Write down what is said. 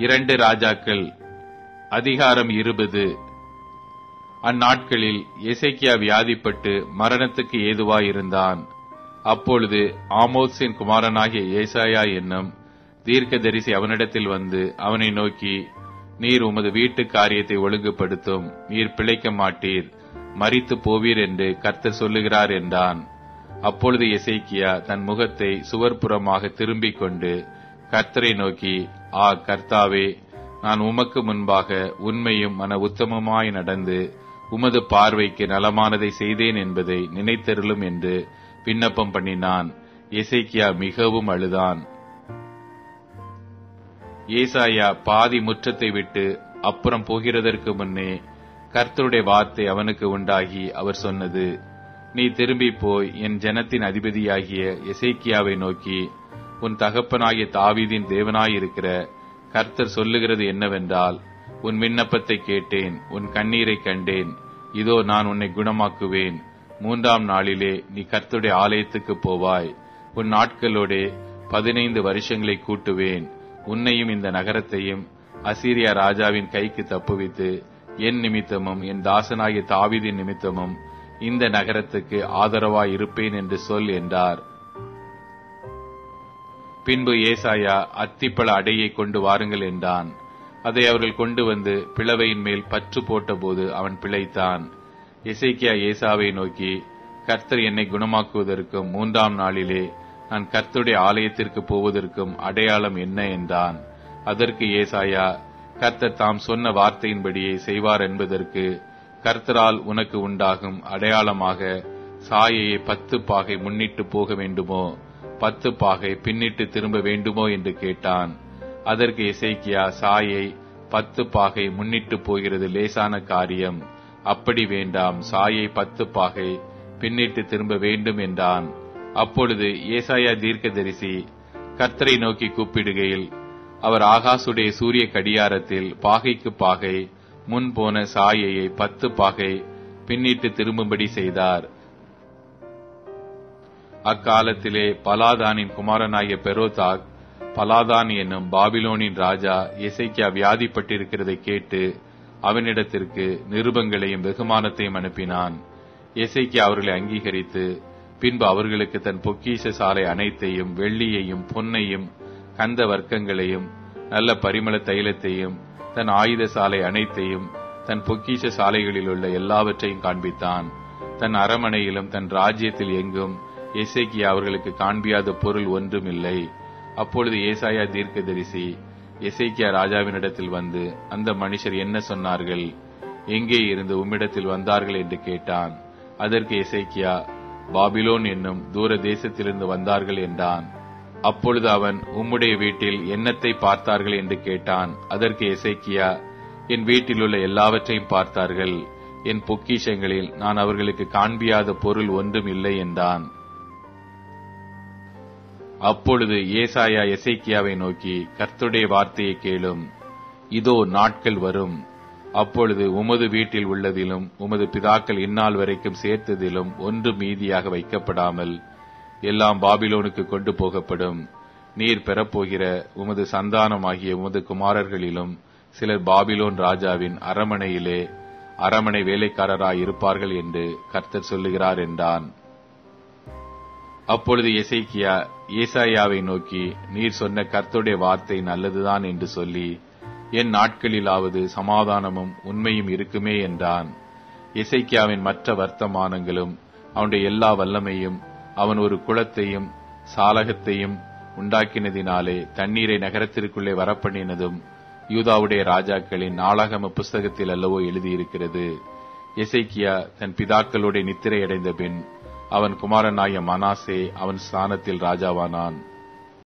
2 ராஜாக்கள் அதிகாரம் 20. அந்நாட்களில் எசேக்கியா வியாதிப்பட்டு மரணத்துக்கு ஏதுவாயிருந்தான். அப்பொழுது ஆமோத்சின் குமாரனாகிய ஏசாயா என்னும் தீர்க்கதரிசி அவனிடத்தில் வந்து அவனை நோக்கி, நீர் உமது வீட்டு காரியத்தை ஒழுங்குபடுத்தும், நீர் பிழைக்க மாட்டீர், மரித்து போவீர் என்று கர்த்தர் சொல்லுகிறார் என்றான். அப்பொழுது எசேக்கியா தன் முகத்தை சுவர்புறமாக திரும்பிக் கொண்டு கர்த்தரை நோக்கி, கர்த்தாவே, நான் உமக்கு முன்பாக உண்மையும் மன உத்தமமாய் நடந்து உமது பார்வைக்கு நலமானதை செய்தேன் என்பதை நினைத்தருளும் என்று விண்ணப்பம் பண்ணினான். எசேக்கியா மிகவும் அழுதான். ஏசாயா பாதி முற்றத்தை விட்டு அப்புறம் போகிறதற்கு முன்னே கர்த்தருடைய வார்த்தை அவனுக்கு உண்டாகி அவர் சொன்னது, நீ திரும்பி போய் என் ஜனத்தின் அதிபதியாகிய எசேக்கியாவை நோக்கி, உன் தகப்பனாகிய தாவீதின் தேவனாயிருக்கிற கர்த்தர் சொல்லுகிறது என்னவென்றால், உன் விண்ணப்பத்தை கேட்டேன், உன் கண்ணீரை கண்டேன், இதோ நான் உன்னை குணமாக்குவேன். 3ஆம் நாளிலே நீ கர்த்தருடைய ஆலயத்துக்கு போவாய். உன் நாட்களோடே 15 வருஷங்களை கூட்டுவேன். உன்னையும் இந்த நகரத்தையும் அசீரியா ராஜாவின் கைக்கு தப்புவித்து என் நிமித்தமும் என் தாசனாகிய தாவீதின் நிமித்தமும் இந்த நகரத்துக்கு ஆதரவாய் இருப்பேன் என்று சொல் என்றார். பின்பு ஏசாயா அத்திப்பழ அடையை கொண்டு வாருங்கள் என்றான். அதை அவர்கள் கொண்டு வந்து பிளவையின் மேல் பற்று போட்டபோது அவன் பிழைத்தான். எசேக்கியா ஏசாவை நோக்கி, கர்த்தர் என்னை குணமாக்குவதற்கும் 3ஆம் நாளிலே நான் கர்த்தருடைய ஆலயத்திற்கு போவதற்கும் அடையாளம் என்ன என்றான். அதற்கு ஏசாயா, கர்த்தர் தாம் சொன்ன வார்த்தையின்படியே செய்வார் என்பதற்கு கர்த்தரால் உனக்கு உண்டாகும் அடையாளமாக சாயையை 10 பாகை முன்னிட்டு போக வேண்டுமோ, 10 பாகை பின்னிட்டு திரும்ப வேண்டுமோ என்று கேட்டான். அதற்கு எசேக்கியா, சாயை 10 பாகை முன்னிட்டு போகிறது லேசான காரியம், அப்படி வேண்டாம், சாயை 10 பாகை பின்னிட்டு திரும்ப வேண்டும் என்றான். அப்பொழுது ஏசாயா தீர்க்கதரிசி கர்த்தரை நோக்கி கூப்பிடுகையில் அவர் ஆகாசுடைய சூரிய கடியாரத்தில் பாகைக்கு பாகை முன் போன சாயையை 10 பாகை பின்னிட்டு திரும்பும்படி செய்தார். அக்காலத்திலே பலாதானின் குமாரனாகிய பெரோதாக், பலாதான் என்னும் பாபிலோனின் ராஜா எசேக்கியா வியாதிப்பட்டிருக்கிறதை கேட்டு அவனிடத்திற்கு நிருபங்களையும் வெகுமானத்தையும் அனுப்பினான். எசேக்கியா அவர்களை அங்கீகரித்து பின்பு அவர்களுக்கு தன் பொக்கிஷ சாலை அனைத்தையும், வெள்ளியையும் பொன்னையும் கந்த வர்க்கங்களையும் நல்ல பரிமள தைலத்தையும், தன் ஆயுத சாலை அனைத்தையும், தன் பொக்கிஷ சாலைகளில் உள்ள எல்லாவற்றையும் காண்பித்தான். தன் அரமனையிலும் தன் ராஜ்யத்தில் எங்கும் எசேக்கியா அவர்களுக்கு காண்பியாத பொருள் ஒன்றும் இல்லை. அப்பொழுது ஏசாயா தீர்க்கதரிசி எசேக்கியா ராஜாவினிடத்தில் வந்து, அந்த மனுஷர் என்ன சொன்னார்கள், எங்கே இருந்து உம்மிடத்தில் வந்தார்கள் என்று கேட்டான். அதற்கு எசேக்கியா, பாபிலோன் என்னும் தூர தேசத்திலிருந்து வந்தார்கள் என்றான். அப்பொழுது அவன், உம்முடைய வீட்டில் என்னத்தை பார்த்தார்கள் என்று கேட்டான். அதற்கு எசேக்கியா, என் வீட்டில் உள்ள எல்லாவற்றையும் பார்த்தார்கள், என் பொக்கிஷங்களில் நான் அவர்களுக்கு காண்பியாத பொருள் ஒன்றும் இல்லை என்றான். அப்பொழுது ஏசாயா எசேக்கியாவை நோக்கி, கர்த்தருடைய வார்த்தையை கேளும், இதோ நாட்கள் வரும், அப்பொழுது உமது வீட்டில் உள்ளதிலும் உமது பிதாக்கள் இந்நாள் வரைக்கும் சேர்த்ததிலும் ஒன்று மீதியாக வைக்கப்படாமல் எல்லாம் பாபிலோனுக்கு கொண்டு போகப்படும். நீர் பெறப்போகிற உமது சந்தானமாகிய உமது குமாரர்களிலும் சிலர் பாபிலோன் ராஜாவின் அரமனையிலே அரமனை வேலைக்காரராய் இருப்பார்கள் என்று கர்த்தர் சொல்லுகிறார் என்றான். அப்பொழுது எசேக்கியா ஏசாயாவை நோக்கி, நீர் சொன்ன கர்த்தருடைய வார்த்தை நல்லதுதான் என்று சொல்லி, என் நாட்களிலாவது சமாதானமும் உண்மையும் இருக்குமே என்றான். எசேக்கியாவின் மற்ற வர்த்தமானங்களும் அவனுடைய எல்லா வல்லமையும், அவன் ஒரு குளத்தையும் சாலகத்தையும் உண்டாக்கினதினாலே தண்ணீரை நகரத்திற்குள்ளே வரப்பண்ணினதும் யூதாவுடைய ராஜாக்களின் நாளாகம புஸ்தகத்தில் அல்லவோ எழுதியிருக்கிறது. எசேக்கியா தன் பிதாக்களுடைய நித்திரை அடைந்த பின் அவன் குமாரனாய மனாசே அவன் ஸ்தானத்தில் ராஜாவானான்.